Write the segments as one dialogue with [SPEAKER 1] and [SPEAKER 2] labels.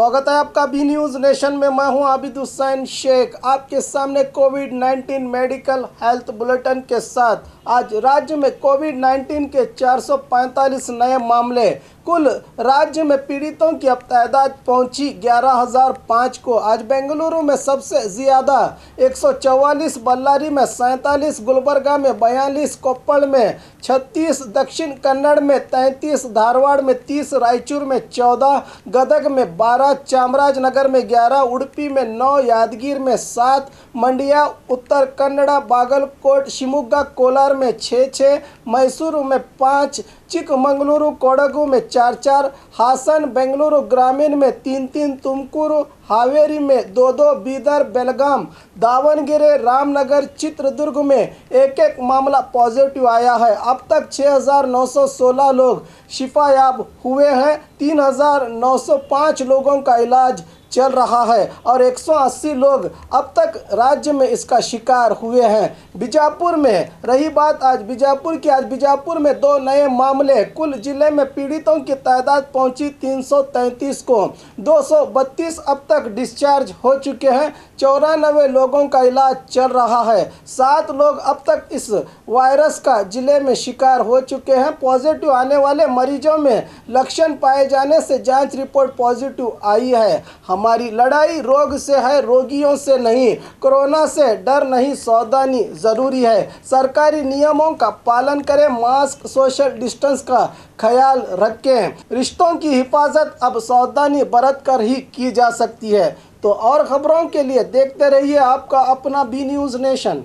[SPEAKER 1] स्वागत है आपका बी न्यूज़ नेशन में। मैं हूं आबिद हुसैन शेख, आपके सामने कोविड-19 मेडिकल हेल्थ बुलेटिन के साथ। आज राज्य में कोविड-19 के 445 नए मामले, कुल राज्य में पीड़ितों की अब तादाद पहुंची 11,005 को। आज बेंगलुरु में सबसे ज़्यादा 144, बल्लारी में 47, गुलबर्गा में 42, कोप्पल में 36, दक्षिण कन्नड़ में 33, धारवाड़ में 30, रायचूर में 14, गदग में 12, चामराजनगर में 11, उडुपी में 9, यादगीर में 7, मंड्या, उत्तर कन्नड़ा, बागलकोट, शिवमोगा, कोलार में 6, मैसूरू में 5, चिकमंगलुरु, कोडगु में 4, हासन, बेंगलुरु ग्रामीण में 3, तुमकुरू, हावेरी में 2, बीदर, बेलगाम, दावणगेरे, रामनगर, चित्रदुर्ग में एक मामला पॉजिटिव आया है। अब तक 6,916 लोग शिफायाब हुए हैं। 3,905 लोगों का इलाज चल रहा है और 180 लोग अब तक राज्य में इसका शिकार हुए हैं। बीजापुर में रही बात आज बीजापुर की, आज बीजापुर में 2 नए मामले, कुल जिले में पीड़ितों की तादाद पहुंची 333 को। 232 अब तक डिस्चार्ज हो चुके हैं। 94 लोगों का इलाज चल रहा है। 7 लोग अब तक इस वायरस का जिले में शिकार हो चुके हैं। पॉजिटिव आने वाले मरीजों में लक्षण पाए जाने से जांच रिपोर्ट पॉजिटिव आई है। हमारी लड़ाई रोग से है, रोगियों से नहीं। कोरोना से डर नहीं, सावधानी जरूरी है। सरकारी नियमों का पालन करें, मास्क, सोशल डिस्टेंस का ख्याल रखें। रिश्तों की हिफाजत अब सावधानी बरत कर ही की जा सकती है। तो और खबरों के लिए देखते रहिए आपका अपना B news nation.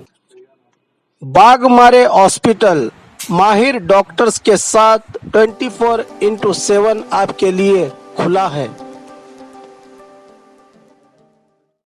[SPEAKER 1] Bagmare hospital माहिर डॉक्टर्स के साथ 24/7 आपके लिए खुला है।